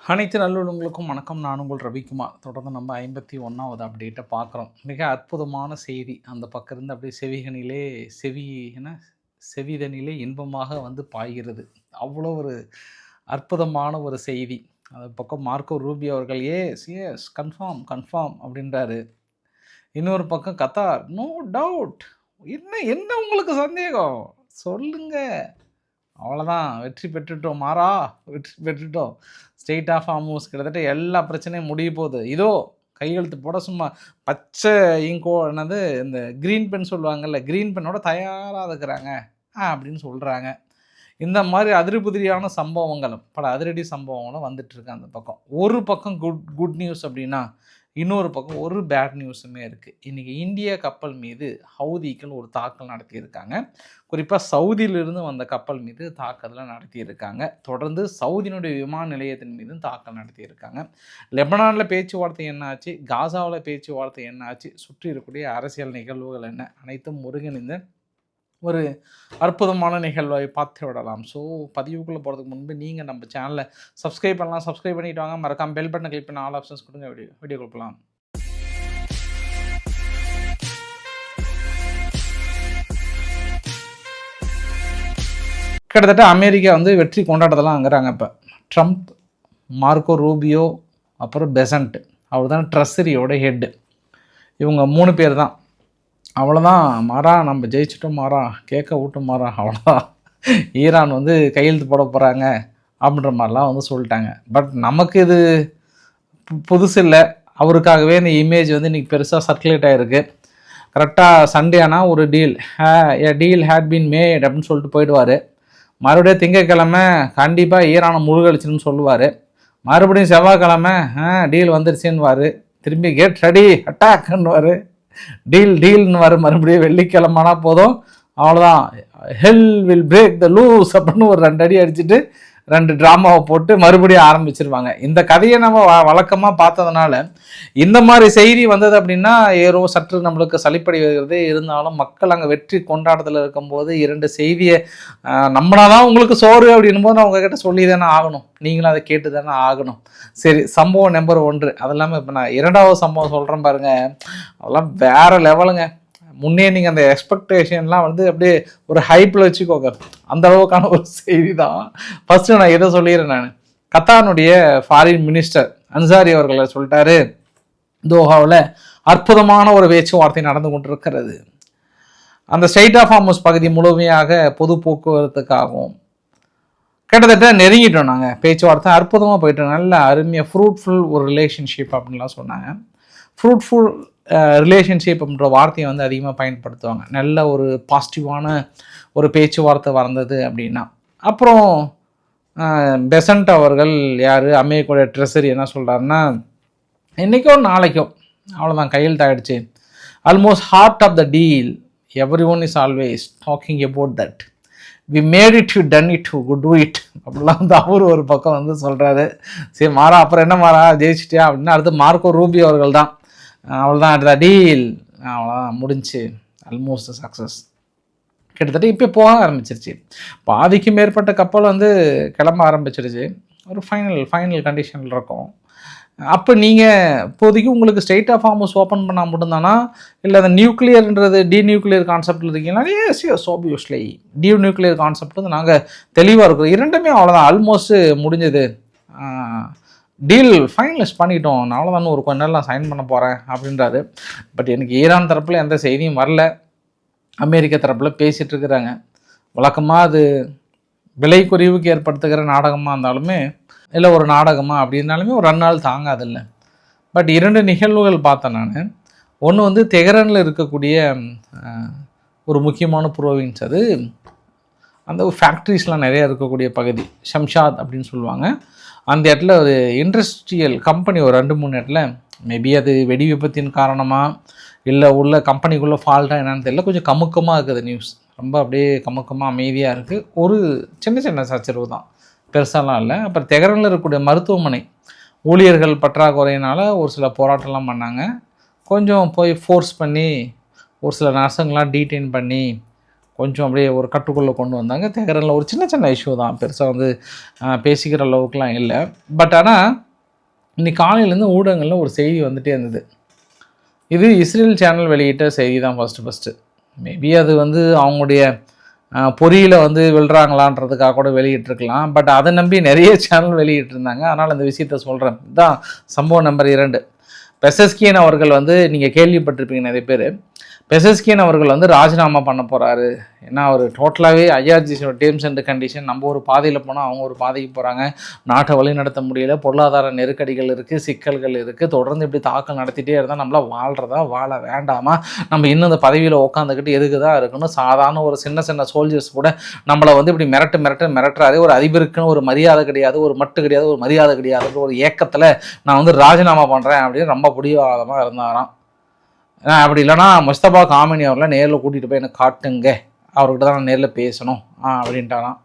அனைத்து நல்லுள்ளங்களுக்கும் வணக்கம். நான் உங்கள் ரவிக்குமார். தொடர்ந்து நம்ம 51வது அப்டேட்டை பார்க்குறோம். மிக அற்புதமான செய்தி. அந்த பக்கம் இருந்து அப்படியே செவிதனிலே இன்பமாக வந்து பாய்கிறது. அவ்வளோ ஒரு அற்புதமான ஒரு செய்தி. அந்த பக்கம் மார்க்கோ ரூபியோ அவர்கள் எஸ் எஸ் கன்ஃபார்ம் கன்ஃபார்ம் அப்படின்றாரு. இன்னொரு பக்கம் கத்தார் நோ டவுட். என்ன என்ன உங்களுக்கு சந்தேகம் சொல்லுங்க. அவ்வளோதான், வெற்றி பெற்றுட்டோம் மாறா, வெற்றி பெற்றுட்டோம். ஸ்டேட் ஆஃப் ஹார்மோஸ் கிட்டத்தட்ட எல்லா பிரச்சனையும் முடிய போகுது. இதோ கையெழுத்து போட சும்மா பச்சை இங்கோ என்னது இந்த க்ரீன் பென் சொல்லுவாங்கல்ல, க்ரீன் பென்னோட தயாராக இருக்கிறாங்க அப்படின்னு சொல்கிறாங்க. இந்த மாதிரி அதிரிபுதிரியான சம்பவங்களும் பல அதிரடி சம்பவங்களும் வந்துட்டுருக்கு. அந்த பக்கம் ஒரு பக்கம் குட் நியூஸ் அப்படின்னா இன்னொரு பக்கம் ஒரு பேட் நியூஸுமே இருக்குது. இன்றைக்கி இந்திய கப்பல் மீது ஹவுதிகள் ஒரு தாக்கல் நடத்தியிருக்காங்க. குறிப்பாக சவுதியிலிருந்து வந்த கப்பல் மீது தாக்குதலை நடத்தியிருக்காங்க. தொடர்ந்து சவுதியினுடைய விமான நிலையத்தின் மீதும் தாக்கல் நடத்தியிருக்காங்க. லெபனானில் பேச்சுவார்த்தை என்னாச்சு, காசாவில் பேச்சுவார்த்தை என்னாச்சு, சுற்றி இருக்கக்கூடிய அரசியல் நிகழ்வுகள் என்ன, அனைத்தும் ஒருங்கிணைந்த ஒரு அற்புதமான நிகழ்வை பார்த்து விடலாம். ஸோ பதிவுக்குள்ளே போகிறதுக்கு முன்பு நீங்கள் நம்ம சேனலை சப்ஸ்கிரைப் பண்ணலாம். சப்ஸ்கிரைப் பண்ணிவிட்டு வாங்க. மறக்காம பெல் பட்டனை கிளிக் பண்ண ஆல் ஆப்ஷன்ஸ் கொடுங்க. வீடியோ கொடுக்கலாம். கிட்டத்தட்ட அமெரிக்கா வந்து வெற்றி கொண்டாட்டத்தெல்லாம் அங்குறாங்க. இப்போ ட்ரம்ப், மார்க்கோ ரூபியோ, அப்புறம் பெசன்ட், அவர் தான் ட்ரெஸரியோட ஹெட்டு. இவங்க 3 பேர் தான். அவ்வளோதான் மாறா, நம்ம ஜெயிச்சிட்டோம் மாறா, கேட்க விட்டோம் மாறா, அவ்வளோதான். ஈரான் வந்து கையெழுத்து போட போகிறாங்க அப்படின்ற மாதிரிலாம் வந்து சொல்லிட்டாங்க. பட் நமக்கு இது புதுசு இல்லை. அவருக்காகவே இந்த இமேஜ் வந்து இன்றைக்கி பெருசாக சர்க்குலேட் ஆகிருக்கு. கரெக்டாக சண்டே ஆனால் ஒரு டீல் ஹேட் பீன் மேட் அப்படின்னு சொல்லிட்டு போயிடுவார். மறுபடியும் திங்கட்கிழமை கண்டிப்பாக ஈரானை முழுகடிச்சுன்னு சொல்லுவார். மறுபடியும் செவ்வாய்க்கிழமை டீல் வந்துருச்சுன்னுவார். திரும்பி கெட் ரெடி அட்டாக்னுவார். டீல்னு வர மறுபடியும் வெள்ளிக்கிழமைனா போதும், அவ்வளோதான், ஹெல் வில் பிரேக் த லூஸ் அப்படின்னு ஒரு 2 அடி அடிச்சுட்டு 2 ட்ராமாவை போட்டு மறுபடியும் ஆரம்பிச்சிருவாங்க. இந்த கதையை நம்ம வழக்கமாக பார்த்ததுனால இந்த மாதிரி செய்தி வந்தது அப்படின்னா ஏதோ சற்று நம்மளுக்கு சலிப்படி வருகிறது. இருந்தாலும் மக்கள் அங்கே வெற்றி கொண்டாட்டத்தில் இருக்கும்போது 2 செய்தியை நம்மளாதான் உங்களுக்கு சோறு அப்படின்னும் போது நான் உங்ககிட்ட சொல்லி தானே ஆகணும், நீங்களும் அதை கேட்டு தானே ஆகணும். சரி, சம்பவம் நம்பர் 1. அது இல்லாமல் இப்போ நான் 2வது சம்பவம் சொல்கிறேன் பாருங்கள். அதெல்லாம் வேறு லெவலுங்க. முன்னே நீங்கள் அந்த எக்ஸ்பெக்டேஷன்லாம் வந்து அப்படியே ஒரு ஹைப்பில் வச்சுக்கோங்க. அந்த அளவுக்கான ஒரு செய்தி தான். ஃபஸ்ட்டு நான் எதை சொல்லிடுறேன், நான் கத்தாருடைய ஃபாரின் மினிஸ்டர் அன்சாரி அவர்களை சொல்லிட்டாரு, தோஹாவில் அற்புதமான ஒரு பேச்சுவார்த்தை நடந்து கொண்டிருக்கிறது. அந்த ஸ்டேட் ஆஃப் ஹார்மஸ் பகுதி முழுமையாக பொது போக்குவரத்துக்காகவும் கிட்டத்தட்ட நெருங்கிட்டோம். நாங்கள் பேச்சுவார்த்தை அற்புதமாக போயிட்டோம். நல்ல அருமையாக ஃப்ரூட்ஃபுல் ஒரு ரிலேஷன்ஷிப் அப்படின்லாம் சொன்னாங்க. ஃப்ரூட்ஃபுல் ரிலேஷன்ஷிப் அப்படின்ற வார்த்தையை வந்து அதிகமாக பயன்படுத்துவாங்க. நல்ல ஒரு பாசிட்டிவான ஒரு பேச்சுவார்த்தை வந்தது அப்படின்னா. அப்புறம் பெசன்ட் அவர்கள் யார், அமெரிக்காவுடைய ட்ரெஸரி என்ன சொல்கிறாருன்னா, இன்றைக்கோ நாளைக்கோ அவ்வளோதான் கையெழுத்தாகிடுச்சு. Almost heart of the deal, everyone is always talking about that, we made it, you done it, you could do it அப்படிலாம் வந்து அவர் ஒரு பக்கம் வந்து சொல்கிறாரு. சரி மாறா, அப்புறம் என்ன மாறா ஜெயிச்சிட்டியா அப்படின்னா அடுத்து மார்க்கோ ரூபியோ அவர்கள் தான், அவ்வளோதான் அடுத்த டீல், அவ்வளோதான் முடிஞ்சு, ஆல்மோஸ்ட் சக்ஸஸ். கிட்டத்தட்ட இப்போ போக ஆரம்பிச்சிருச்சு. பாதிக்கு மேற்பட்ட கப்பல் வந்து கிளம்ப ஆரம்பிச்சிருச்சு. ஒரு ஃபைனல் கண்டிஷனில் இருக்கும். அப்போ நீங்கள் இப்போதைக்கு உங்களுக்கு ஸ்டேட் ஆஃப் ஹார்மஸ் ஓப்பன் பண்ணால் மட்டும்தானா, இல்லை அந்த நியூக்ளியர்ன்றது நியூக்ளியர் கான்செப்டில் இருக்கீங்களா? எஸ் ஆப்வியஸ்லி நியூக்ளியர் கான்செப்ட் வந்து நாங்கள் தெளிவாக இருக்கிறோம். 2மே அவ்வளோதான், ஆல்மோஸ்ட் முடிஞ்சது, டீல் ஃபைனலைஸ் பண்ணிட்டோம், நான் அவ்வளோதான் ஒரு கொஞ்ச நேரம் சைன் பண்ண போகிறேன் அப்படின்றாரு. பட் எனக்கு ஈரான் தரப்பில் எந்த செய்தியும் வரல. அமெரிக்க தரப்பில் பேசிகிட்டு இருக்கிறாங்க. வழக்கமாக அது விலை குறைவுக்கு ஏற்படுத்துகிற நாடகமாக இருந்தாலுமே, இல்லை ஒரு நாடகமாக அப்படின்னாலுமே ஒரு 2 நாள் தாங்காதில்ல. பட் 2 நிகழ்வுகள் பார்த்தேன் நான். ஒன்று வந்து தெஹ்ரானில் இருக்கக்கூடிய ஒரு முக்கியமான ப்ரோவின்ஸ், அது அந்த ஃபேக்ட்ரிஸ்லாம் நிறையா இருக்கக்கூடிய பகுதி, ஷம்ஷாத் அப்படின்னு சொல்லுவாங்க. அந்த இடத்துல ஒரு இண்டஸ்ட்ரியல் கம்பெனி ஒரு 2-3 இடத்துல, மேபி அது வெடி விபத்தின் காரணமாக இல்லை உள்ள கம்பெனிக்குள்ளே ஃபால்ட்டாக என்னன்னு தெரியல, கொஞ்சம் கமுக்கமாக இருக்குது நியூஸ். ரொம்ப அப்படியே கமுக்கமாக அமைதியாக இருக்குது. ஒரு சின்ன சச்சரவு தான், பெருசாலாம் இல்லை. அப்புறம் தெஹ்ரானில் இருக்கக்கூடிய மருத்துவமனை ஊழியர்கள் பற்றாக்குறையினால் ஒரு சில போராட்டம்லாம் பண்ணாங்க. கொஞ்சம் போய் ஃபோர்ஸ் பண்ணி ஒரு சில நர்ஸுங்களாம் டீடைன் பண்ணி கொஞ்சம் அப்படியே ஒரு கட்டுக்குள்ளே கொண்டு வந்தாங்க. தெஹ்ரானில் ஒரு சின்ன சின்ன இஷ்யூ தான், பெருசாக வந்து பேசிக்கிற அளவுக்குலாம் இல்லை. பட் ஆனால் இன்னைக்கு காலையிலேருந்து ஊடகங்களில் ஒரு செய்தி வந்துகிட்டே இருந்தது. இது இஸ்ரேல் சேனல் வெளியிட்ட செய்தி தான் ஃபஸ்ட்டு. மேபி அது வந்து அவங்களுடைய பொறியில் வந்து விழுறாங்களான்றதுக்காக கூட வெளியிட்டிருக்கலாம். பட் அதை நம்பி நிறைய சேனல் வெளியிட்டிருந்தாங்க. அதனால் அந்த விஷயத்த சொல்கிறேன். இதுதான் சம்பவம் நம்பர் 2. பெசஸ்கியன் அவர்கள் வந்து நீங்கள் கேள்விப்பட்டிருப்பீங்க நிறைய பேர். பெசஸ்கியன் அவர்கள் வந்து ராஜினாமா பண்ண போகிறாரு. ஏன்னா அவர் டோட்டலாகவே ஐஆர்ஜிசியோட டேர்ம்ஸ் அண்ட் கண்டிஷன், நம்ம ஒரு பாதையில் போனால் அவங்க ஒரு பாதைக்கு போகிறாங்க, நாட்டை வழி நடத்த முடியல, பொருளாதார நெருக்கடிகள் இருக்குது, சிக்கல்கள் இருக்குது, தொடர்ந்து இப்படி தாக்கல் நடத்திட்டே இருந்தால் நம்மளால் வாழ்கிறதா வாழ வேண்டாமா, நம்ம இன்னும் இந்த பதவியில் உட்காந்துக்கிட்டு எதுக்கு தான் இருக்கணும், சாதாரண ஒரு சின்ன சின்ன சோல்ஜர்ஸ் கூட நம்மளை வந்து இப்படி மிரட்டுறாரு, ஒரு அதிபருக்குன்னு ஒரு மரியாதை கிடையாது, ஒரு மட்டு கிடையாது, ஒரு மரியாதை கிடையாதுன்ற ஒரு ஏக்கத்தில் நான் வந்து ராஜினாமா பண்ணுறேன் அப்படின்னு ரொம்ப பிடிவாதமாக இருந்தாராம். அப்படி இல்லைனா முஸ்தபா காமினி அவர்களை நேரில் கூட்டிகிட்டு போய் எனக்கு காட்டுங்க, அவர்கிட்ட தான் நான் நேரில் பேசணும் அப்படின்ட்டாலாம்.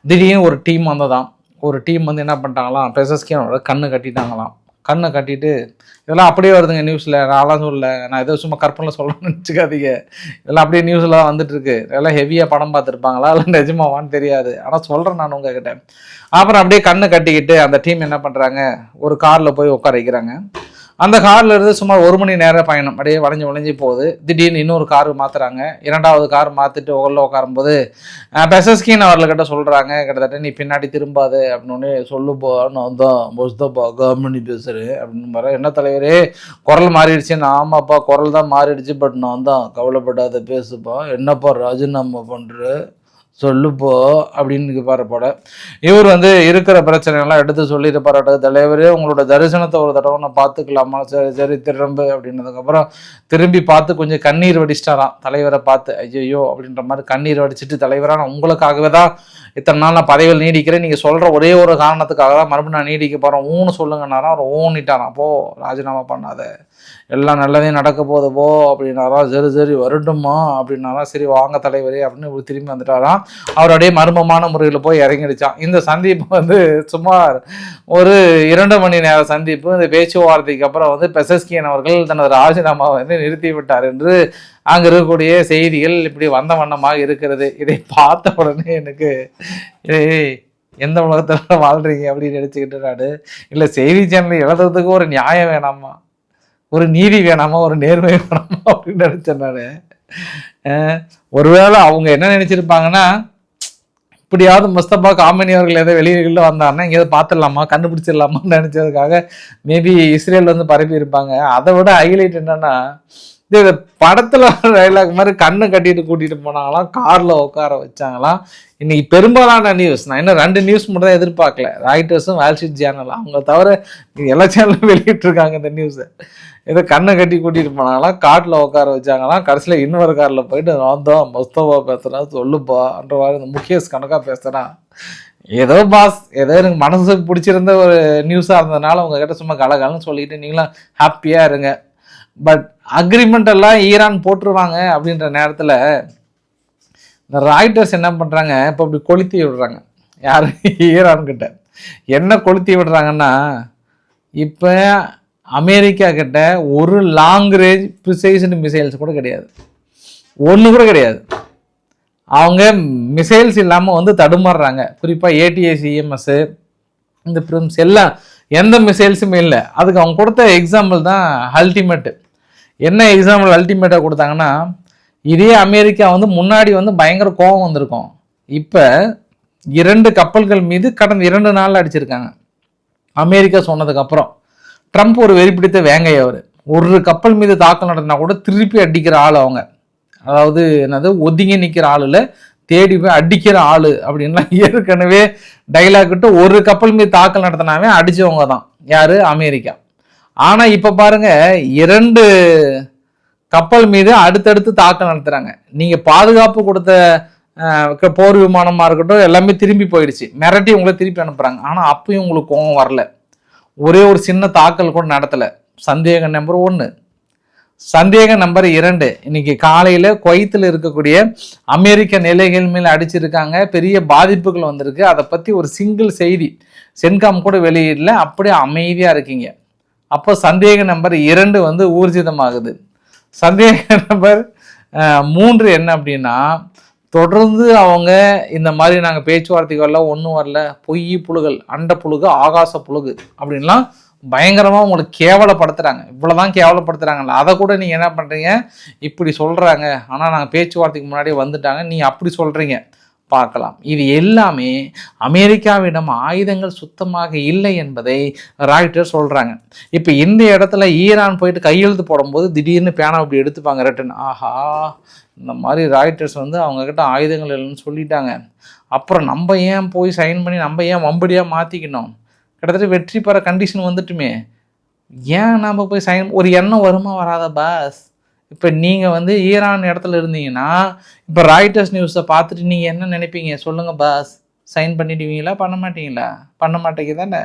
திடீர்னு ஒரு டீம் வந்ததான். ஒரு டீம் வந்து என்ன பண்ணிட்டாங்களாம், பெசஸ்கியனோட கண்ணு கட்டிட்டாங்களாம். கண்ணை கட்டிட்டு இதெல்லாம் அப்படியே வருதுங்க நியூஸில், நான்லாம் சொல்லலை, நான் ஏதோ சும்மா கற்பனை சொல்லணும்னு நினச்சிக்காதீங்க, இதெல்லாம் அப்படியே நியூஸ்லாம் வந்துட்டுருக்கு. இதெல்லாம் ஹெவியாக படம் பார்த்துருப்பாங்களா இல்லை நிஜமாவான்னு தெரியாது, ஆனால் சொல்கிறேன் நான் உங்ககிட்ட. அப்புறம் அப்படியே கண்ணை கட்டிக்கிட்டு அந்த டீம் என்ன பண்ணுறாங்க, ஒரு காரில் போய் உட்கார வைக்கிறாங்க. அந்த காரில் இருந்து சுமார் 1 மணி நேரம் பயணம், அப்படியே வளைஞ்சு போகுது. திடீர்னு இன்னொரு கார் மாற்றுறாங்க. 2வது கார் மாற்றிட்டு உள்ள உட்காரும்போது பெசஸ்கின் அவர்கள்கிட்ட சொல்கிறாங்க, கிட்டத்தட்ட நீ பின்னாடி திரும்பாது அப்படின்னு சொல்லுப்போ, நான் தான் முஸ்தபா கவர்மெண்ட் பேசுகிறேன் அப்படின்னு பாரு. என்ன தலைவரே குரல் மாறிடுச்சு? ஆமாப்பா குரல் தான் மாறிடுச்சு, பட் நான் தான் கவலைப்படாத பேசுப்பா, என்னப்பா ராஜினாமா பண்ணுற சொல்லுப்போ அப்படின்னு பாருப்போட. இவர் வந்து இருக்கிற பிரச்சனைகள்லாம் எடுத்து சொல்லிட்டு பாராட்ட, தலைவரே உங்களோட தரிசனத்தை ஒரு தடவை நான் பார்த்துக்கலாமா, சரி சரி திரும்ப அப்படின்னதுக்கப்புறம் திரும்பி பார்த்து கொஞ்சம் கண்ணீர் வடிச்சிட்டாராம் தலைவரை பார்த்து. ஐயோ அப்படின்ற மாதிரி கண்ணீர் வடிச்சிட்டு, தலைவராக நான் உங்களுக்காகவே தான் இத்தனை நாள் நான் பதவியில் நீடிக்கிறேன், நீங்கள் சொல்கிற ஒரே ஒரு காரணத்துக்காக தான் மறுபடியும் நான் நீடிக்க போகிறேன், ஊன்னு சொல்லுங்கன்னாராம். அவர் ஊன்னிட்டாராம். போ ராஜினாமா பண்ணாத, எல்லாம் நல்லதையும் நடக்க போகுது போ அப்படின்னாரா. சரி வரட்டுமா அப்படின்னாரா. சரி வாங்க தலைவரே அப்படின்னு இப்படி திரும்பி வந்துட்டாராம். அவருடைய மர்மமான முறையில் போய் இறங்கிடுச்சான். இந்த சந்திப்பு வந்து சுமார் ஒரு 2 மணி நேர சந்திப்பு. இந்த பேச்சுவார்த்தைக்கு அப்புறம் வந்து பெசஸ்கியன் அவர்கள் தனது ராஜினாமாவை வந்து நிறுத்தி விட்டார் என்று அங்கே இருக்கக்கூடிய செய்திகள் இப்படி வந்த வண்ணமாக இருக்கிறது. இதை பார்த்த உடனே எனக்கு எந்த உலகத்தில் வாழ்றீங்க அப்படின்னு நினச்சிக்கிட்டு நான், இல்லை செய்தி சேனல் எழுதுறதுக்கு ஒரு நியாயம் வேணாமா, ஒரு நீதி வேணாமா, ஒரு நேர்மை வேணாமா அப்படின்னு நினச்சேன் நான். ஒருவேளை அவங்க என்ன நினச்சிருப்பாங்கன்னா, இப்படியாவது முஸ்தபா காமினி அவர்கள் எதாவது வெளியில வந்தாருன்னா எங்கேயாவது பார்த்துடலாமா, கண்டுபிடிச்சிடலாமான்னு நினச்சதுக்காக மேபி இஸ்ரேல் வந்து பரப்பி இருப்பாங்க. அதை விட ஹைலைட் என்னன்னா, இந்த படத்தில் டைலாக் மாதிரி கண்ணை கட்டிட்டு கூட்டிகிட்டு போனாங்களாம், காரில் உட்கார வச்சாங்களாம். இன்னைக்கு பெரும்பாலான நியூஸ், நான் இன்னும் 2 நியூஸ் மட்டும் தான் எதிர்பார்க்கல, ராய்டர்ஸும் வால் ஸ்ட்ரீட் ஜேர்னலும், அவங்க தவிர எல்லா சேனலும் வெளியிட்டிருக்காங்க இந்த நியூஸை. இதை கண்ணை கட்டி கூட்டிகிட்டு போனாங்களாம், காட்டில் உட்கார வச்சாங்களாம். கடைசியில் இன்னொரு காரில் போயிட்டு நான் தான் முஸ்தபா பேசுகிறேன் சொல்லுப்பான்ற மாதிரி இந்த முகேஷ் கணக்காக பேசுகிறேன். ஏதோ பாஸ், ஏதோ எனக்கு மனசுக்கு பிடிச்சிருந்த ஒரு நியூஸாக இருந்ததுனால உங்ககிட்ட சும்மா கலகலன்னு சொல்லிட்டு நீங்களும் ஹாப்பியாக இருங்க. பட் அக்ரிமெண்ட் எல்லாம் ஈரான் போட்டுருவாங்க அப்படின்ற நேரத்தில் இந்த ராய்டர்ஸ் என்ன பண்ணுறாங்க, இப்போ இப்படி கொளுத்தி விடுறாங்க. யார்? ஈரான்கிட்ட. என்ன கொளுத்தி விடுறாங்கன்னா, இப்போ அமெரிக்கா கிட்ட ஒரு லாங் ரேஞ்ச் ப்ரிசைஸ்டு மிசைல்ஸ் கூட கிடையாது, ஒன்று கூட கிடையாது. அவங்க மிசைல்ஸ் இல்லாமல் வந்து தடுமாறுறாங்க. குறிப்பாக ATACMS, இந்த பிரிம்ஸ் எல்லாம் எந்த மிசைல்ஸுமே இல்லை. அதுக்கு அவங்க கொடுத்த எக்ஸாம்பிள் தான் அல்டிமேட்டு. என்ன எக்ஸாம்பிள் அல்டிமேட்டாக கொடுத்தாங்கன்னா, இதே அமெரிக்கா வந்து முன்னாடி வந்து பயங்கர கோபம் வந்திருக்கும். இப்போ 2 கப்பல்கள் மீது கடந்த 2 நாளில் அடிச்சிருக்காங்க. அமெரிக்கா சொன்னதுக்கப்புறம் ட்ரம்ப் ஒரு வெறி பிடித்த வேங்கை. அவர் ஒரு கப்பல் மீது தாக்கல் நடத்தினா கூட திருப்பி அடிக்கிற ஆள் அவங்க. அதாவது என்னது, ஒதுங்கி நிற்கிற ஆளில் தேடி போய் அடிக்கிற ஆள் அப்படின்லாம் ஏற்கனவே டைலாக் விட்டு ஒரு கப்பல் மீது தாக்கல் நடத்தினாவே அடித்தவங்க தான். யார்? அமெரிக்கா. ஆனால் இப்போ பாருங்கள், 2 கப்பல் மீது அடுத்தடுத்து தாக்கல் நடத்துகிறாங்க. நீங்கள் பாதுகாப்பு கொடுத்த போர் விமானமாக இருக்கட்டும் எல்லாமே திரும்பி போயிடுச்சு, மிரட்டி உங்களை திருப்பி அனுப்புகிறாங்க. ஆனால் அப்பயும் உங்களுக்கு கோபம் வரல, ஒரே ஒரு சின்ன தாக்கல் கூட நடத்தலை. சந்தேகம் நம்பர் 1. சந்தேகம் நம்பர் 2, இன்னைக்கு காலையில் குவைத்தில் இருக்கக்கூடிய அமெரிக்க நிலைகள் மேல் அடிச்சிருக்காங்க, பெரிய பாதிப்புகள் வந்திருக்கு. அதை பற்றி ஒரு சிங்கிள் செய்தி சென்காம் கூட வெளியிடல, அப்படியே அமைதியாக இருக்கீங்க. அப்போ சந்தேக நம்பர் 2 வந்து ஊர்ஜிதமாகுது. சந்தேக நம்பர் 3 என்ன அப்படின்னா, தொடர்ந்து அவங்க இந்த மாதிரி நாங்கள் பேச்சுவார்த்தைக்கு வரல, ஒன்றும் வரல, பொய் புழுகள், அண்ட புழுகு, ஆகாச புழுகு அப்படின்லாம் பயங்கரமாக உங்களுக்கு கேவலப்படுத்துகிறாங்க. இவ்வளோதான் கேவலப்படுத்துகிறாங்கல்ல, அதை கூட நீங்கள் என்ன பண்ணுறீங்க, இப்படி சொல்கிறாங்க, ஆனால் நாங்கள் பேச்சுவார்த்தைக்கு முன்னாடியே வந்துட்டாங்க, நீ அப்படி சொல்கிறீங்க. பார்க்கலாம். இது எல்லாமே அமெரிக்காவிடம் ஆயுதங்கள் சுத்தமாக இல்லை என்பதை ராய்ட்டர்ஸ் சொல்கிறாங்க. இப்போ இந்த இடத்துல ஈரான் போயிட்டு கையெழுத்து போடும்போது திடீர்னு பேனா அப்படி எடுத்துப்பாங்க ரிட்டன். ஆஹா, இந்த மாதிரி ராய்ட்டர்ஸ் அவங்கக்கிட்ட ஆயுதங்கள் இல்லைன்னு சொல்லிட்டாங்க, அப்புறம் நம்ம ஏன் போய் சைன் பண்ணி நம்ம ஏன் வம்படியாக மாற்றிக்கணும், கிட்டத்தட்ட வெற்றி பெற கண்டிஷன் வந்துட்டுமே, ஏன் நம்ம போய் சைன், ஒரு எண்ணம் வருமா வராத பாஸ்? இப்போ நீங்கள் ஈரான் இடத்துல இருந்தீங்கன்னா இப்போ ராய்ட்டர்ஸ் நியூஸை பார்த்துட்டு நீங்கள் என்ன நினைப்பீங்க சொல்லுங்கள் பாஸ்? சைன் பண்ணிடுவீங்களா, பண்ண மாட்டீங்களா? பண்ண மாட்டேங்க தானே.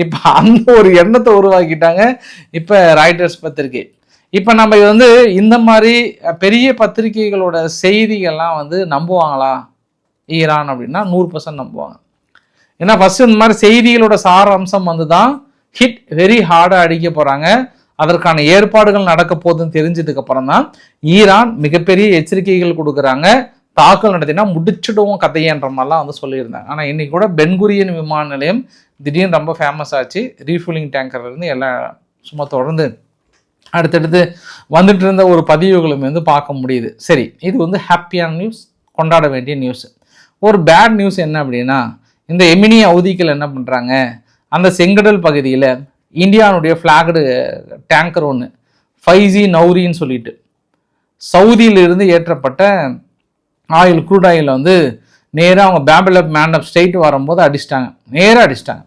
இப்போ அந்த ஒரு எண்ணத்தை உருவாக்கிட்டாங்க இப்போ ராய்ட்டர்ஸ் பத்திரிகை. இப்போ நம்ம இந்த மாதிரி பெரிய பத்திரிகைகளோட செய்திகள்லாம் நம்புவாங்களா ஈரான் அப்படின்னா 100% நம்புவாங்க. ஏன்னா ஃபஸ்ட்டு இந்த மாதிரி செய்திகளோட சார அம்சம் தான் ஹிட் வெரி ஹார்டாக அடிக்க போகிறாங்க. அதற்கான ஏற்பாடுகள் நடக்க போகுதுன்னு தெரிஞ்சதுக்கு அப்புறம் தான் ஈரான் மிகப்பெரிய எச்சரிக்கைகள் கொடுக்குறாங்க. தாக்கல் நடத்தினா முடிச்சுடுவோம் கதையன்ற மாதிரிலாம் சொல்லியிருந்தாங்க. ஆனால் இன்னைக்கு கூட பென்குரியன் விமான நிலையம் திடீர்னு ரொம்ப ஃபேமஸ் ஆச்சு. ரீஃபில்லிங் டேங்கர்லேருந்து எல்லாம் சும்மா தொடர்ந்து அடுத்தடுத்து வந்துட்டு இருந்த ஒரு பதிவுகளும் பார்க்க முடியுது. சரி, இது ஹாப்பியான நியூஸ், கொண்டாட வேண்டிய நியூஸ். ஒரு பேட் நியூஸ் என்ன அப்படின்னா, இந்த எமினி ஹவுதிகள் என்ன பண்ணுறாங்க, அந்த செங்கடல் பகுதியில் இந்தியாவுடைய ஃப்ளாக்டு டேங்கர் ஒன்று 5G நௌரின்னு சொல்லிட்டு சவுதியிலிருந்து ஏற்றப்பட்ட ஆயில், க்ரூட் ஆயில் நேராக அவங்க பேபிள் ஆஃப் மேன் ஆஃப் ஸ்டேட் வரும்போது அடிச்சிட்டாங்க, நேராக அடிச்சிட்டாங்க.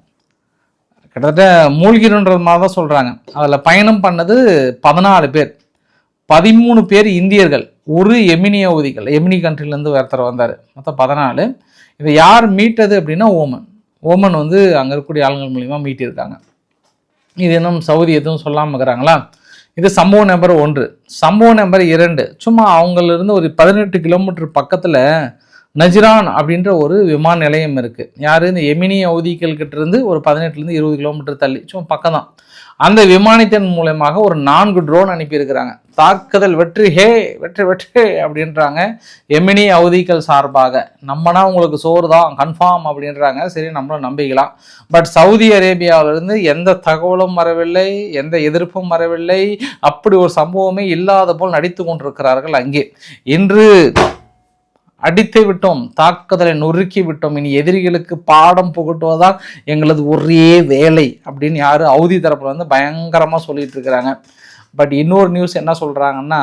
கிட்டத்தட்ட மூழ்கிடுன்றது மாதிரி தான் சொல்கிறாங்க. அதில் பயணம் பண்ணது 14 பேர், 13 பேர் இந்தியர்கள், ஒரு எமினி ஹவுதிகள், எமினி கண்ட்ரிலேருந்து ஒருத்தர் வந்தார், மொத்தம் 14. இதை யார் மீட்டது அப்படின்னா ஓமன் அங்கே இருக்கக்கூடிய ஆளுங்கள் மூலிமா மீட்டியிருக்காங்க. இது இன்னும் சவுதி எதுவும் சொல்லாமல் இருக்கிறாங்களா? இது சம்பவம் நம்பர் 1. சம்பவம் நம்பர் 2, சும்மா அவங்களிருந்து ஒரு 18 கிலோமீட்டர் பக்கத்தில் நஜ்ரான் அப்படின்ற ஒரு விமான நிலையம் இருக்குது. யார், இந்த எமினி ஹவுதிகள் கிட்ட இருந்து ஒரு 18லேருந்து 20 கிலோமீட்டர் தள்ளி, சும்மா பக்கம் தான். அந்த விமானத்தின் மூலமாக ஒரு 4 ட்ரோன் அனுப்பியிருக்கிறாங்க. தாக்குதல் வெற்றி, ஹே வெற்றி வெற்றி அப்படின்றாங்க எமினி ஹவுதிகள் சார்பாக. நம்மனா உங்களுக்கு சோறு தான் கன்ஃபார்ம் அப்படின்றாங்க. சரி, நம்மளும் நம்பிக்கலாம். பட் சவுதி அரேபியாவிலிருந்து எந்த தகவலும் வரவில்லை, எந்த எதிர்ப்பும் வரவில்லை. அப்படி ஒரு சம்பவமே இல்லாத போல் நடித்து கொண்டிருக்கிறார்கள் அங்கே. இன்று அடித்து விட்டோம், தாக்குதலை நொறுக்கி விட்டோம், இனி எதிரிகளுக்கு பாடம் புகட்டுவதுதான் எங்களது ஒரே வேலை அப்படின்னு யார் ஹவுதி தரப்புல பயங்கரமாக சொல்லிட்டு இருக்கிறாங்க. பட் இன்னொரு நியூஸ் என்ன சொல்கிறாங்கன்னா,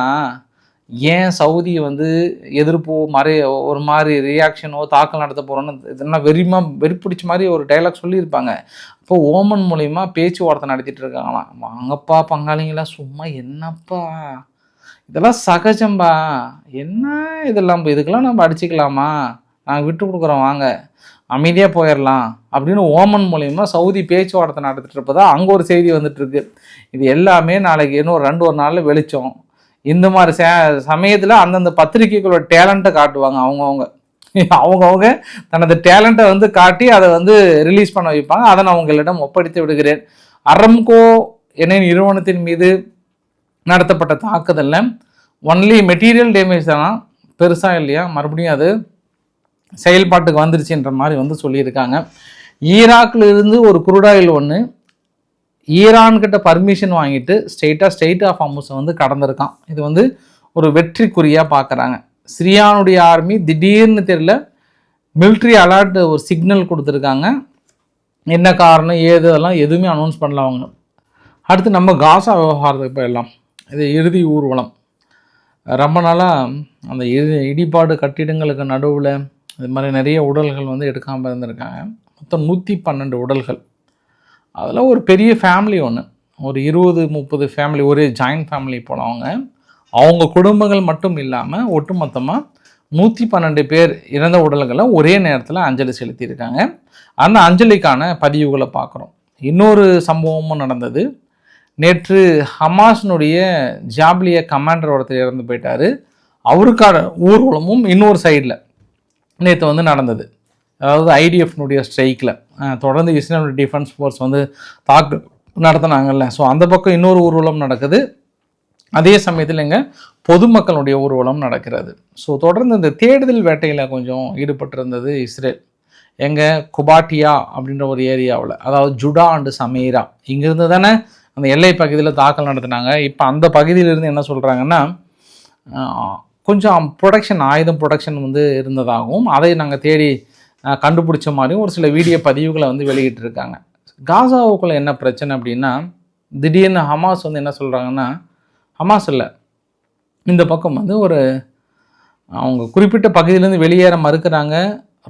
ஏன் சவுதி எதிர்ப்போ ஒரு மாதிரி ரியாக்ஷனோ தாக்கல் நடத்த போகிறோன்னு இதெல்லாம் வெறிப்பிடிச்ச மாதிரி ஒரு டைலாக் சொல்லியிருப்பாங்க. இப்போ ஓமன் மூலிமா பேச்சுவார்த்தை நடத்திட்டு இருக்காங்களாம். வாங்கப்பா பங்காளிங்களா, சும்மா என்னப்பா இதெல்லாம் சகஜம்பா, என்ன இதெல்லாம் இதுக்கெல்லாம் நம்ம அடிச்சுக்கலாமா, நாங்கள் விட்டு கொடுக்குறோம், வாங்க அமைதியாக போயிடலாம் அப்படின்னு ஓமன் மூலிமா சவுதி பேச்சுவார்த்தை நடத்திட்டு இருப்பதா அங்கே ஒரு செய்தி வந்துட்டுருக்கு. இது எல்லாமே நாளைக்கு இன்னும் 2 நாளில் வெளிச்சம். இந்த மாதிரி சமயத்தில் அந்தந்த பத்திரிகைகளோட டேலண்ட்டை காட்டுவாங்க. அவங்கவுங்க தனது டேலண்ட்டை காட்டி அதை ரிலீஸ் பண்ண வைப்பாங்க. அதை நான் உங்களிடம் ஒப்படைத்து விடுகிறேன். அரம்கோ என நிறுவனத்தின் மீது நடத்தப்பட்ட தாக்குதலில் ஒன்லி மெட்டீரியல் டேமேஜ் தானா, பெருசாக இல்லையா, மறுபடியும் அது செயல்பாட்டுக்கு வந்துருச்சுன்ற மாதிரி சொல்லியிருக்காங்க. ஈராக்கில் இருந்து ஒரு குரூடாயில் ஒன்று ஈரான்கிட்ட பர்மிஷன் வாங்கிட்டு ஸ்டேட் ஆஃப் ஹார்முஸ் கடந்திருக்கான். இது ஒரு வெற்றிக்குறியாக பார்க்குறாங்க. சிரியானுடைய ஆர்மி திடீர்னு தெரியல மிலிட்ரி அலர்ட் ஒரு சிக்னல் கொடுத்துருக்காங்க. என்ன காரணம் ஏது அதெல்லாம் எதுவுமே அனௌன்ஸ் பண்ணல அவங்க. அடுத்து நம்ம காசா விவகாரத்துக்கு போயிடலாம். இது இறுதி ஊர்வலம். ரொம்ப நாளாக அந்த இடிபாடு கட்டிடங்களுக்கு நடுவில் இது மாதிரி நிறைய உடல்கள் எடுக்காமல் இருந்திருக்காங்க. மொத்தம் 112 உடல்கள். அதில் ஒரு பெரிய ஃபேமிலி ஒன்று, ஒரு 20-30 ஃபேமிலி, ஒரே ஜாயின்ட் ஃபேமிலி போல் அவங்க குடும்பங்கள் மட்டும் இல்லாமல் ஒட்டுமொத்தமாக 112 பேர் இறந்த உடல்களை ஒரே நேரத்தில் அஞ்சலி செலுத்தியிருக்காங்க. அந்த அஞ்சலிக்கான பதிவுகளை பார்க்குறோம். இன்னொரு சம்பவமும் நடந்தது. நேற்று ஹமாஸ்னுடைய ஜாப்லியா கமாண்டர் ஒருத்தர் இறந்து போயிட்டார். அவருக்கான ஊர்வலமும் இன்னொரு சைடில் நேற்று நடந்தது. அதாவது ஐடிஎஃப்னுடைய ஸ்ட்ரைக்கில் தொடர்ந்து இஸ்லாமிக் டிஃபென்ஸ் ஃபோர்ஸ் தாக்கு நடத்தினாங்கல்ல, ஸோ அந்த பக்கம் இன்னொரு ஊர்வலம் நடக்குது. அதே சமயத்தில் இங்கே பொதுமக்களுடைய ஊர்வலம் நடக்கிறது. ஸோ தொடர்ந்து இந்த தேடுதல் வேட்டையில் கொஞ்சம் ஈடுபட்டிருந்தது இஸ்ரேல். எங்கள் குபாட்டியா அப்படின்ற ஒரு ஏரியாவில், அதாவது ஜுடா அண்டு சமீரா, இங்கேருந்து தானே அந்த எல்லை பகுதியில் தாக்கல் நடத்தினாங்க. இப்போ அந்த பகுதியிலிருந்து என்ன சொல்கிறாங்கன்னா, கொஞ்சம் ஆயுதம் ப்ரொடக்ஷன் வந்து இருந்ததாகவும் அதை நாங்கள் தேடி கண்டுபிடிச்ச மாதிரியும் ஒரு சில வீடியோ பதிவுகளை வந்து வெளியிட்டிருக்காங்க. காசாவுக்குள்ளே என்ன பிரச்சனை அப்படின்னா, திடீர்னு ஹமாஸ் வந்து என்ன சொல்கிறாங்கன்னா, ஹமாஸ் இல்லை, இந்த பக்கம் வந்து அவங்க குறிப்பிட்ட பகுதியிலேருந்து வெளியேற மறுக்கிறாங்க.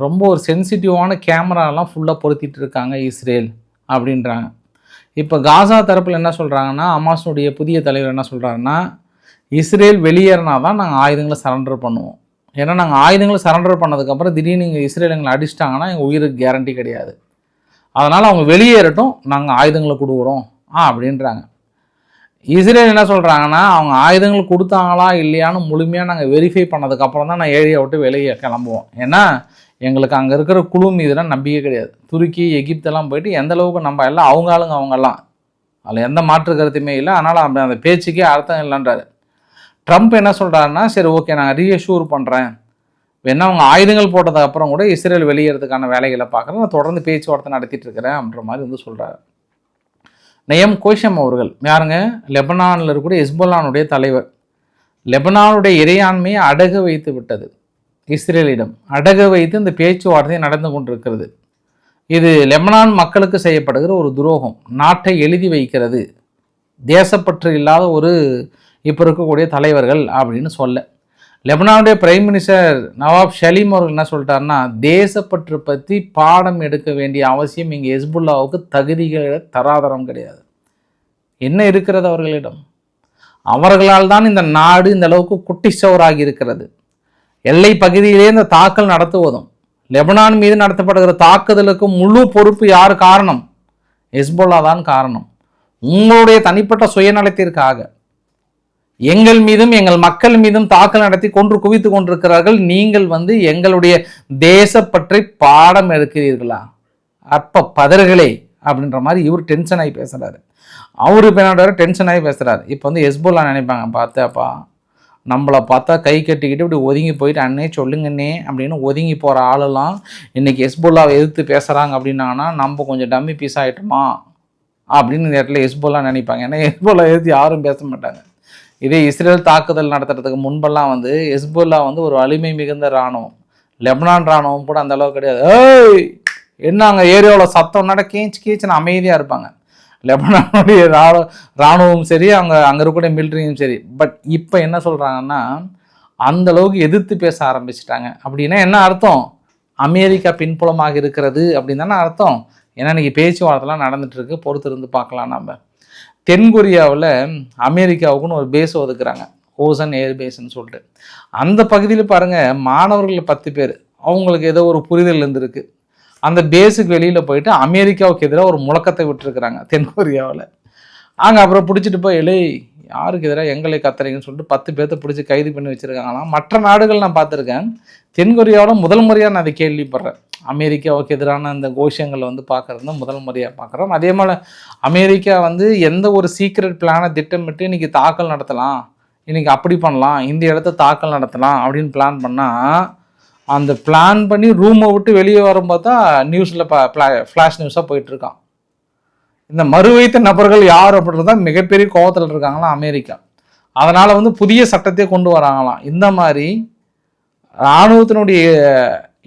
ரொம்ப ஒரு சென்சிட்டிவான கேமராலாம் ஃபுல்லாக பொருத்திட்டு இருக்காங்க இஸ்ரேல் அப்படின்றாங்க. இப்போ காசா தரப்பில் என்ன சொல்கிறாங்கன்னா, ஹமாஸுடைய புதிய தலைவர் என்ன சொல்கிறாங்கன்னா, இஸ்ரேல் வெளியேறினா தான் நாங்கள் ஆயுதங்களை சரண்டர் பண்ணுவோம். ஏன்னா நாங்கள் ஆயுதங்களை சரண்டர் பண்ணதுக்கப்புறம் திடீர்னு இங்கே இஸ்ரேல் எங்களை அடிச்சிட்டாங்கன்னா எங்கள் உயிருக்கு கேரண்டி கிடையாது. அதனால் அவங்க வெளியேறட்டும், நாங்கள் ஆயுதங்களை கொடுக்குறோம் அப்படின்றாங்க. இஸ்ரேல் என்ன சொல்கிறாங்கன்னா, அவங்க ஆயுதங்கள் கொடுத்தாங்களா இல்லையான்னு முழுமையாக நாங்கள் வெரிஃபை பண்ணதுக்கப்புறம் தான் நான் ஏரியா விட்டு வெளியே கிளம்புவோம். ஏன்னா எங்களுக்கு அங்கே இருக்கிற குழு மீதுலாம் நம்பிக்கை கிடையாது. துருக்கி, எகிப்தெல்லாம் போயிட்டு எந்த அளவுக்கு நம்ம எல்லாம் அவங்க ஆளுங்க அவங்கெல்லாம், அதில் எந்த மாற்று கருத்துமே இல்லை. அதனால் அந்த பேச்சுக்கே அர்த்தம் இல்லைன்றாரு. ட்ரம்ப் என்ன சொல்கிறாருன்னா, சரி ஓகே நான் ரீஅஷ்யூர் பண்ணுறேன், வேணா அவங்க ஆயுதங்கள் போட்டதுக்கு அப்புறம் கூட இஸ்ரேல் வெளியேறதுக்கான வேலைகளை பார்க்குறேன், நான் தொடர்ந்து பேச்சுவார்த்தை நடத்திட்டு இருக்கிறேன் அப்படின்ற மாதிரி வந்து சொல்கிறாரு. நயம் கோஷம் அவர்கள் யாருங்க, லெபனானில் இருக்கக்கூடிய ஹெஸ்போல்லானுடைய தலைவர். லெபனானுடைய இறையாண்மையை அடகு வைத்து விட்டது இஸ்ரேலிடம், அடகு வைத்து இந்த பேச்சுவார்த்தை நடந்து கொண்டிருக்கிறது. இது லெபனான் மக்களுக்கு செய்யப்படுகிற ஒரு துரோகம், நாட்டை எழுதி வைக்கிறது, தேசப்பற்று இல்லாத ஒரு இப்போ இருக்கக்கூடிய தலைவர்கள் அப்படின்னு சொல்ல. லெபனானுடைய பிரைம் மினிஸ்டர் நவாப் ஷலீம் அவர்கள் என்ன சொல்லிட்டாருன்னா, தேசப்பற்று பற்றி பாடம் எடுக்க வேண்டிய அவசியம் இங்கே ஹெஸ்புல்லாவுக்கு தகுதிகளை தராதரம் கிடையாது. என்ன இருக்கிறது அவர்களிடம்? அவர்களால் தான் இந்த நாடு இந்த அளவுக்கு குட்டிச்சவராகி இருக்கிறது. எல்லை பகுதியிலே இந்த தாக்கல் நடத்துவதும், லெபனான் மீது நடத்தப்படுகிற தாக்குதலுக்கு முழு பொறுப்பு யார் காரணம்? ஹெஸ்புல்லா தான் காரணம். உங்களுடைய தனிப்பட்ட சுயநலத்திற்காக எங்கள் மீதும் எங்கள் மக்கள் மீதும் தாக்கல் நடத்தி கொன்று குவித்து கொண்டிருக்கிறார்கள். நீங்கள் வந்து எங்களுடைய தேசப்பற்றி பாடம் எடுக்கிறீர்களா? அப்ப பதர்களே அப்படின்ற மாதிரி இவர் டென்ஷன் ஆகி பேசுறாரு. அவரு பின்னாடி டென்ஷன் ஆகி பேசுறாரு. இப்போ வந்து ஹெஸ்புல்லா நினைப்பாங்க, பார்த்தாப்பா நம்மளை பார்த்தா கை கட்டிக்கிட்டு இப்படி ஒதுங்கி போயிட்டு அண்ணே சொல்லுங்கண்ணே அப்படின்னு ஒதுங்கி போகிற ஆளெல்லாம் இன்றைக்கி ஹெஸ்புல்லாவை எதிர்த்து பேசுகிறாங்க அப்படின்னாங்கன்னா நம்ம கொஞ்சம் டம்மி பீஸ் ஆகிட்டோமா அப்படின்னு இந்த இடத்துல ஹெஸ்புல்லா நினைப்பாங்க. ஏன்னா ஹெஸ்புல்லா எதிர்த்து யாரும் பேச மாட்டாங்க. இதே இஸ்ரேல் தாக்குதல் நடத்துறதுக்கு முன்பெல்லாம் வந்து ஹெஸ்புல்லா வந்து ஒரு வலிமை மிகுந்த இராணுவம், லெபனான் இராணுவம் கூட அந்த அளவுக்கு கிடையாது. ஏய் என்ன அங்கே ஏரியாவில் சத்தம்னாட கீச்சுன்னு அமைதியாக இருப்பாங்க. லெபனானுடைய இராணுவம் சரி, அங்கே இருக்கக்கூடிய மிலிட்ரியும் சரி. பட் இப்போ என்ன சொல்கிறாங்கன்னா, அந்த அளவுக்கு எதிர்த்து பேச ஆரம்பிச்சிட்டாங்க. அப்படின்னா என்ன அர்த்தம்? அமெரிக்கா பின்புலமாக இருக்கிறது அப்படின்னு தானே அர்த்தம். ஏன்னா இன்றைக்கி பேச்சுவார்த்தைலாம் நடந்துகிட்ருக்கு, பொறுத்து இருந்து பார்க்கலாம். நம்ம தென்கொரியாவில் அமெரிக்காவுக்குன்னு ஒரு பேஸ் ஒதுக்குறாங்க, ஓசன் ஏர்பேஸ்ன்னு சொல்லிட்டு. அந்த பகுதியில் பாருங்கள், மாணவர்கள் 10 பேர், அவங்களுக்கு ஏதோ ஒரு புரிதல் இருந்திருக்கு. அந்த பேஸுக்கு வெளியில் போயிட்டு அமெரிக்காவுக்கு எதிராக ஒரு முழக்கத்தை விட்டுருக்குறாங்க தென்கொரியாவில். அங்கே அப்புறம் பிடிச்சிட்டு போய் யாருக்கு எதிராக எங்களை கத்துறீங்கன்னு சொல்லிட்டு 10 பேர்த்த பிடிச்சி கைது பண்ணி வச்சுருக்காங்களாம். மற்ற நாடுகள் நான் பார்த்துருக்கேன், தென்கொரியாவில் முதல் முறையாக நான் அதை கேள்விப்படுறேன். அமெரிக்காவுக்கு எதிரான அந்த கோஷங்களை வந்து பார்க்குறது தான் முதல் முறையாக பார்க்குறோம். அதே மாதிரி அமெரிக்கா வந்து எந்த ஒரு சீக்ரெட் பிளானை திட்டமிட்டு இன்றைக்கி தாக்கல் நடத்தலாம், இன்றைக்கி அப்படி பண்ணலாம், இந்த இடத்த தாக்கல் நடத்தலாம் அப்படின்னு பிளான் பண்ணால், அந்த பிளான் பண்ணி ரூமை விட்டு வெளியே வரும்போது தான் நியூஸில் ஃப்ளாஷ் நியூஸாக போயிட்டுருக்கான். இந்த மறுவைத்த நபர்கள் யார் அப்படின்றது தான் மிகப்பெரிய கோபத்தில் இருக்காங்களாம் அமெரிக்கா. அதனால் வந்து புதிய சட்டத்தை கொண்டு வராங்களாம். இந்த மாதிரி இராணுவத்தினுடைய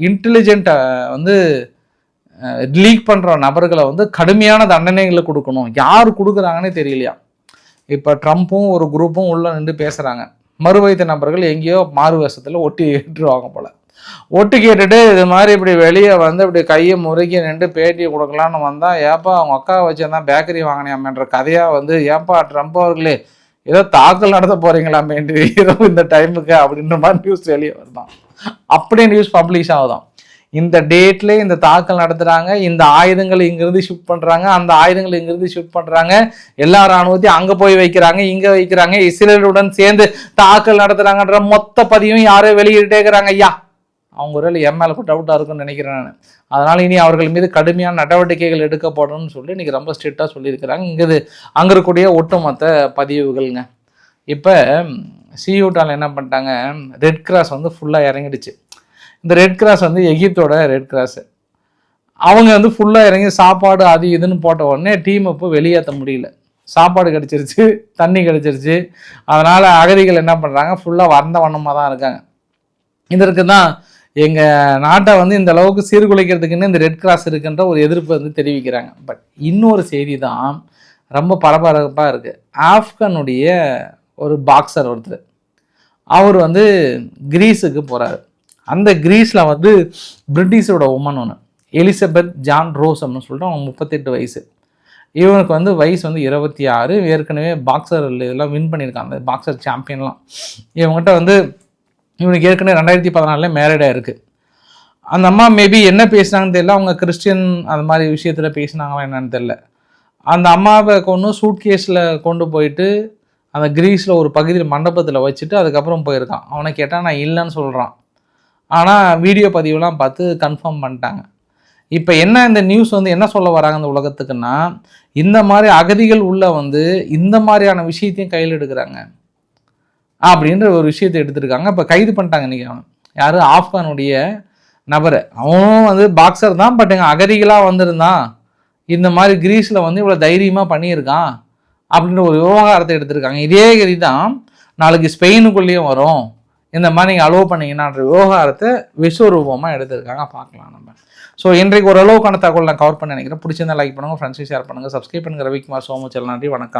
இன்டெலிஜென்ட்டை வந்து லீக் பண்ணுற நபர்களை வந்து கடுமையான தண்டனைகளை கொடுக்கணும். யார் கொடுக்குறாங்கன்னே தெரியலையா. இப்போ ட்ரம்ப்பும் ஒரு குரூப்பும் உள்ளே நின்று பேசுகிறாங்க. மறுவைத்த நபர்கள் எங்கேயோ மாறு வேஷத்தில் ஒட்டி ஏற்றுவாங்க போல். ஒட்டு கேட்டுட்டு இது மாதிரி இப்படி வெளியே வந்து இப்படி கையை முறுக்கி நின்று பேட்டியை கொடுக்கலான்னு வந்தால், ஏப்பா அவங்க அக்காவை வச்சுருந்தான் பேக்கரி வாங்கினியாமன்ற கதையாக வந்து, ஏப்பா ட்ரம்ப் அவர்களே ஏதோ தாக்கல் நடத்த போகிறீங்களாமே இரவு இந்த டைமுக்கு அப்படின்ற மாதிரி நியூஸ் வெளியே வருதான். அப்படியே நியூஸ் பப்ளிஷ் ஆகுதான். இந்த டேட்ல இந்த தாக்கல் நடத்துகிறாங்க, இந்த ஆயுதங்களை இங்கிருந்து ஷிஃப்ட் பண்ணுறாங்க, அந்த ஆயுதங்களை இங்கிருந்து ஷிஃப்ட் பண்ணுறாங்க, எல்லா இராணுவத்தையும் அங்கே போய் வைக்கிறாங்க, இங்கே வைக்கிறாங்க, இஸ்ரேலுடன் சேர்ந்து தாக்கல் நடத்துகிறாங்கன்ற மொத்த பதிவும் யாரோ வெளியிட்டே இருக்கிறாங்க. ஐயா அவங்க ஒரு மேலே டவுட்டாக இருக்குன்னு நினைக்கிறேன் நான். அதனால் இனி அவர்கள் மீது கடுமையான நடவடிக்கைகள் எடுக்கப்படணும்னு சொல்லி இன்றைக்கி ரொம்ப ஸ்ட்ரிக்டாக சொல்லியிருக்கிறாங்க. அங்கே இருக்கக்கூடிய ஒட்டுமொத்த பதிவுகள்ங்க. இப்போ சியூட்டால் என்ன பண்ணிட்டாங்க, ரெட் கிராஸ் வந்து ஃபுல்லாக இறங்கிடுச்சு. இந்த ரெட் கிராஸ் வந்து எகிப்தோட ரெட் கிராஸு. அவங்க வந்து ஃபுல்லாக இறங்கி சாப்பாடு அது இதுன்னு போட்ட உடனே டீம் இப்போ வெளியேற்ற முடியல. சாப்பாடு கிடச்சிருச்சு, தண்ணி கிடச்சிருச்சு. அதனால் அகதிகள் என்ன பண்ணுறாங்க, ஃபுல்லாக வறண்ட வண்ணமாக தான் இருக்காங்க. இதற்கு தான் எங்கள் நாட்டை வந்து இந்த அளவுக்கு சீர்குலைக்கிறதுக்குன்னு இந்த ரெட் கிராஸ் இருக்குன்ற ஒரு எதிர்ப்பு வந்து தெரிவிக்கிறாங்க. பட் இன்னொரு செய்தி தான் ரொம்ப பரபரப்பாக இருக்குது. ஆப்கானுடைய ஒரு பாக்ஸர் ஒருத்தர், அவர் வந்து கிரீஸுக்கு போகிறாரு. அந்த கிரீஸில் வந்து பிரிட்டிஷோட உமன் ஒன்று எலிசபெத் ஜான் ரோஸ் அப்படின்னு சொல்லிட்டு அவங்க 38 வயசு. இவனுக்கு வந்து வயசு வந்து 26. ஏற்கனவே பாக்ஸர் இதெல்லாம் வின் பண்ணியிருக்காங்க, பாக்ஸர் சாம்பியன்லாம். இவங்ககிட்ட வந்து இவனுக்கு ஏற்கனவே 2014 மேரிடாக இருக்குது. அந்த அம்மா மேபி என்ன பேசுனாங்கன்னு தெரியல, அவங்க கிறிஸ்டியன் அது மாதிரி விஷயத்தில் பேசினாங்களா என்னன்னு தெரியல. அந்த அம்மாவை சூட்கேஸில் கொண்டு போயிட்டு அந்த கிரீஸில் ஒரு பகுதியில் மண்டபத்தில் வச்சுட்டு அதுக்கப்புறம் போயிருக்கான். அவனை கேட்டால் நான் இல்லைன்னு சொல்கிறான். ஆனால் வீடியோ பதிவுலாம் பார்த்து கன்ஃபார்ம் பண்ணிட்டாங்க. இப்போ என்ன இந்த நியூஸ் வந்து என்ன சொல்ல வராங்க இந்த உலகத்துக்குன்னா, இந்த மாதிரி அகதிகள் உள்ள வந்து இந்த மாதிரியான விஷயத்தையும் கையில் எடுக்கிறாங்க அப்படின்ற ஒரு விஷயத்தை எடுத்துருக்காங்க. இப்போ கைது பண்ணிட்டாங்க இன்றைக்கி. அவன் யார், ஆப்கானுடைய நபர். அவனும் வந்து பாக்ஸர் தான், பட் எங்கள் அகதிகளாக வந்திருந்தான், இந்த மாதிரி கிரீஸில் வந்து இவ்வளோ தைரியமாக பண்ணியிருக்கான் அப்படின்ற ஒரு விவகாரத்தை எடுத்திருக்காங்க. இதே கதி தான் நாளைக்கு ஸ்பெயினுக்குள்ளேயும் வரும், இந்த மாதிரி நீங்கள் அலோவ் பண்ணிங்கன்னான்ற விவகாரத்தை விஸ்வரூபமாக எடுத்திருக்காங்க. பார்க்கலாம் நம்ம. ஸோ இன்றைக்கு ஓரளவுக்கான தகவல் நான் கவர் பண்ண நினைக்கிறேன். பிடிச்சிருந்தா லைக் பண்ணுங்கள், ஃப்ரெண்ட்ஸையும் ஷேர் பண்ணுங்கள், சப்ஸ்கிரைப் பண்ணுங்கள். ரவிக்குமார் சோமச்சல். நன்றி, வணக்கம்.